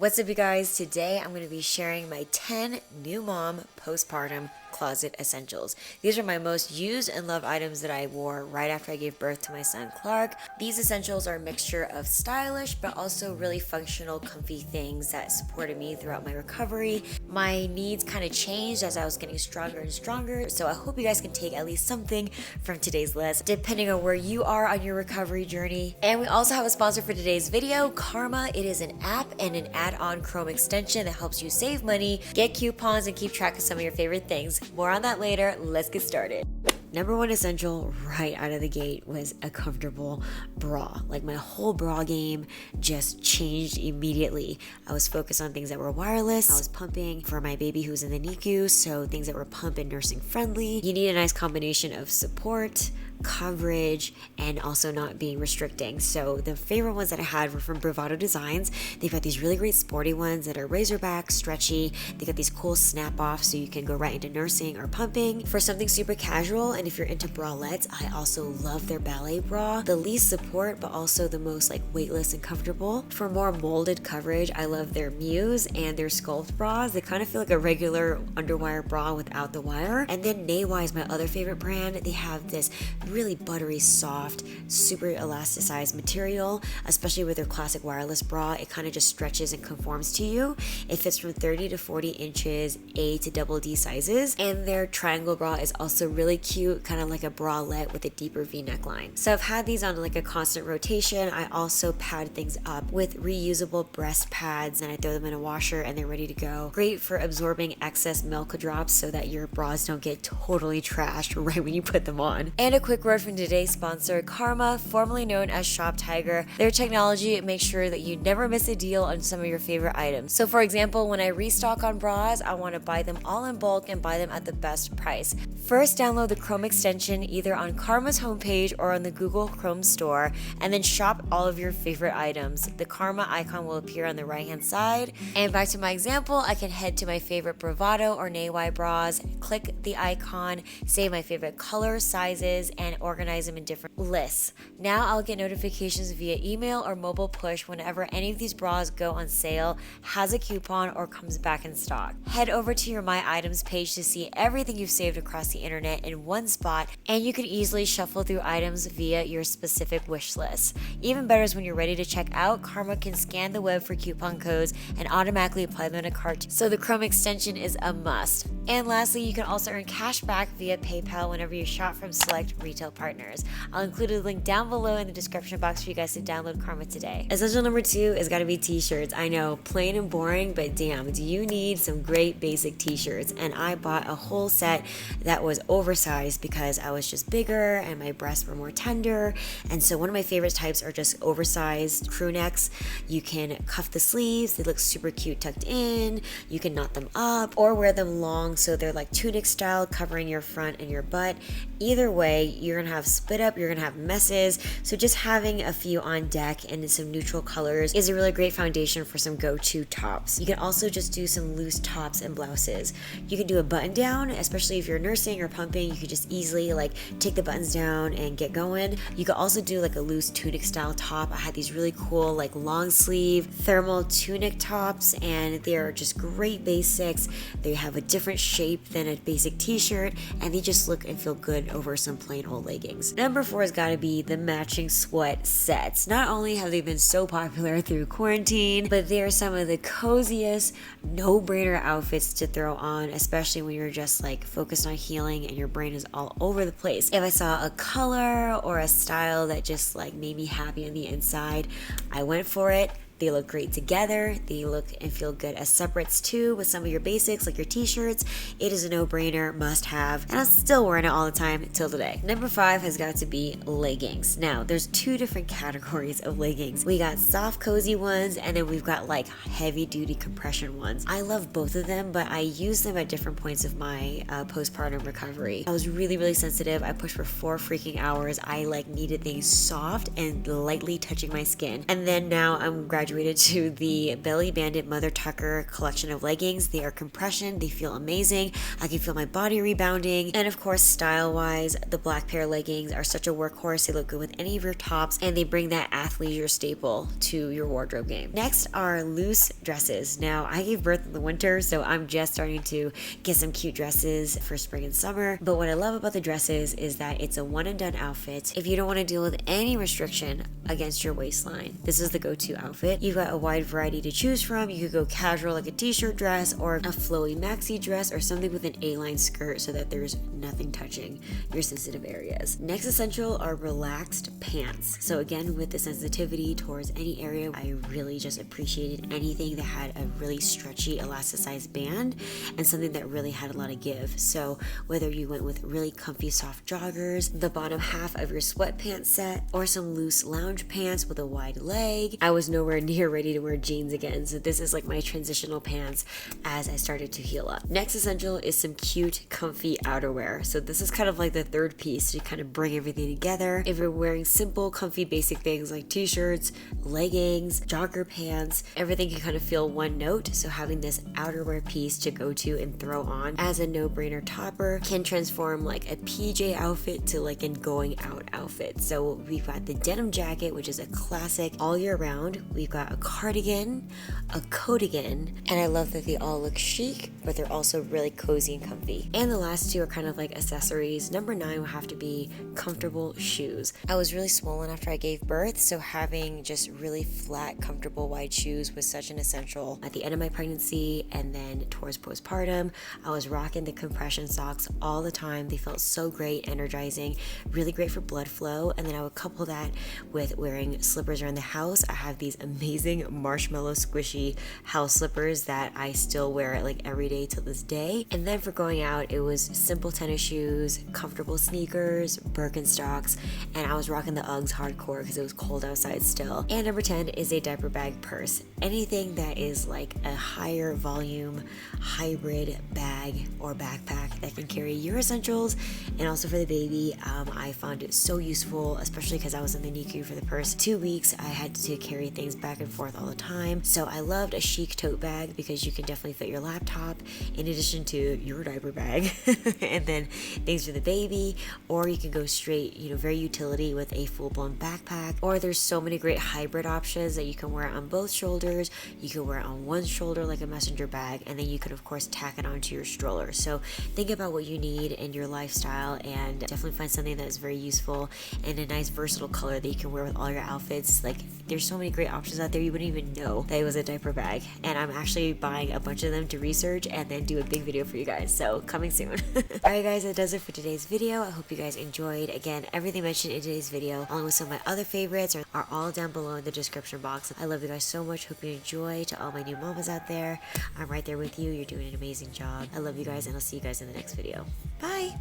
What's up, you guys? Today I'm going to be sharing my 10 new mom postpartum closet essentials. These are my most used and loved items that I wore right after I gave birth to my son Clark. These essentials are a mixture of stylish but also really functional, comfy things that supported me throughout my recovery. My needs kind of changed as I was getting stronger and stronger, so I hope you guys can take at least something from today's list depending on where you are on your recovery journey. And we also have a sponsor for today's video, Karma. It is an app and an add-on Chrome extension that helps you save money, get coupons, and keep track of some of your favorite things. More on that later. Let's get started. Number one essential right out of the gate was a comfortable bra. Like, my whole bra game just changed immediately. I was focused on things that were wireless. I was pumping for my baby who's in the NICU, so things that were pump and nursing friendly. You need a nice combination of support, coverage, and also not being restricting. So the favorite ones that I had were from Bravado Designs. They've got these really great sporty ones that are razorback, stretchy. They got these cool snap offs so you can go right into nursing or pumping. For something super casual, and if you're into bralettes, I also love their ballet bra. The least support, but also the most like weightless and comfortable. For more molded coverage, I love their Muse and their Sculpt bras. They kind of feel like a regular underwire bra without the wire. And then Naywai is my other favorite brand. They have this really buttery, soft, super elasticized material, especially with their classic wireless bra. It kind of just stretches and conforms to you. It fits from 30 to 40 inches, A to double D sizes, and their triangle bra is also really cute, kind of like a bralette with a deeper V neckline. So I've had these on like a constant rotation. I also pad things up with reusable breast pads, and I throw them in a washer and they're ready to go. Great for absorbing excess milk drops so that your bras don't get totally trashed right when you put them on. And a quick word from today's sponsor, Karma, formerly known as Shop Tiger. Their technology makes sure that you never miss a deal on some of your favorite items. So for example, when I restock on bras, I want to buy them all in bulk and buy them at the best price. First, download the Chrome extension either on Karma's homepage or on the Google Chrome store, and then shop all of your favorite items. The Karma icon will appear on the right hand side. And back to my example, I can head to my favorite Bravado or Naywai bras, click the icon, save my favorite colors, sizes, and organize them in different lists. Now I'll get notifications via email or mobile push whenever any of these bras go on sale, has a coupon, or comes back in stock. Head over to your My Items page to see everything you've saved across the internet in one spot, and you can easily shuffle through items via your specific wish list. Even better is when you're ready to check out, Karma can scan the web for coupon codes and automatically apply them in a cart, so the Chrome extension is a must. And lastly, you can also earn cash back via PayPal whenever you shop from select retail partners. I'll include a link down below in the description box for you guys to download Karma today. Essential number 2 is gotta be t-shirts. I know, plain and boring, but damn, do you need some great basic t-shirts? And I bought a whole set that was oversized because I was just bigger and my breasts were more tender. And so one of my favorite types are just oversized crew necks. You can cuff the sleeves, they look super cute tucked in. You can knot them up or wear them long so they're like tunic style, covering your front and your butt. Either way, you're gonna have split up, you're gonna have messes, so just having a few on deck and some neutral colors is a really great foundation for some go-to tops. You can also just do some loose tops and blouses. You can do a button down, especially if you're nursing or pumping. You could just easily like take the buttons down and get going. You could also do like a loose tunic style top. I had these really cool like long sleeve thermal tunic tops, and they're just great basics. They have a different shape than a basic t-shirt, and they just look and feel good over some plain old leggings. Number 4 has got to be the matching sweat sets. Not only have they been so popular through quarantine, but they're some of the coziest, no-brainer outfits to throw on, especially when you're just like focused on healing and your brain is all over the place. If I saw a color or a style that just like made me happy on the inside, I went for it. They look great together. They look and feel good as separates too with some of your basics like your t-shirts. It is a no-brainer, must have, and I'm still wearing it all the time till today. Number 5 has got to be leggings. Now, there's 2 different categories of leggings. We got soft, cozy ones, and then we've got like heavy-duty compression ones. I love both of them, but I use them at different points of my postpartum recovery. I was really, really sensitive. I pushed for 4 freaking hours. I like needed things soft and lightly touching my skin. And then now I'm graduating graduated to the Belly Bandit Mother Tucker collection of leggings. They are compression, they feel amazing. I can feel my body rebounding. And of course, style wise, the black pair of leggings are such a workhorse. They look good with any of your tops, and they bring that athleisure staple to your wardrobe game. Next are loose dresses. Now, I gave birth in the winter, so I'm just starting to get some cute dresses for spring and summer. But what I love about the dresses is that it's a one and done outfit. If you don't want to deal with any restriction against your waistline, this is the go-to outfit. You've got a wide variety to choose from. You could go casual like a t-shirt dress, or a flowy maxi dress, or something with an A-line skirt so that there's nothing touching your sensitive areas. Next essential are relaxed pants. So again, with the sensitivity towards any area, I really just appreciated anything that had a really stretchy elasticized band and something that really had a lot of give. So whether you went with really comfy soft joggers, the bottom half of your sweatpants set, or some loose lounge pants with a wide leg, I was nowhere near ready to wear jeans again. So this is like my transitional pants as I started to heal up. Next essential is some cute, comfy outerwear. So this is kind of like the third piece to kind of bring everything together. If you're wearing simple, comfy, basic things like t-shirts, leggings, jogger pants, everything can kind of feel one note. So having this outerwear piece to go to and throw on as a no-brainer topper can transform like a PJ outfit to like an going out outfit. So we've got the denim jacket, which is a classic all year round. We've got a cardigan, a coatigan, and I love that they all look chic, but they're also really cozy and comfy. And the last two are kind of like accessories. Number 9 will have to be comfortable shoes. I was really swollen after I gave birth, so having just really flat, comfortable, wide shoes was such an essential. At the end of my pregnancy and then towards postpartum, I was rocking the compression socks all the time. They felt so great, energizing, really great for blood flow. And then I would couple that with wearing slippers around the house. I have these amazing marshmallow squishy house slippers that I still wear like every day till this day. And then for going out, it was simple tennis shoes, comfortable sneakers, Birkenstocks, and I was rocking the Uggs hardcore because it was cold outside still. And number 10 is a diaper bag purse. Anything that is like a higher volume hybrid bag or backpack that can carry your essentials and also for the baby. I found it so useful, especially because I was in the NICU for the first 2 weeks. I had to carry things back and forth all the time. So I loved a chic tote bag because you can definitely fit your laptop in addition to your diaper bag and then things for the baby, or you can go straight, very utility with a full-blown backpack. Or there's so many great hybrid options that you can wear on both shoulders. You can wear it on one shoulder like a messenger bag, and then you can of course tack it onto your stroller. So think about what you need in your lifestyle and definitely find something that is very useful and a nice versatile color that you can wear with all your outfits. Like, there's so many great options out there, you wouldn't even know that it was a diaper bag. And I'm actually buying a bunch of them to research and then do a big video for you guys, so coming soon. Alright guys, that does it for today's video. I hope you guys enjoyed. Again, everything mentioned in today's video along with some of my other favorites are all down below in the description box. I love you guys so much. Hope you enjoy. To all my new mamas out there, I'm right there with you. You're doing an amazing job. I love you guys, and I'll see you guys in the next video. Bye!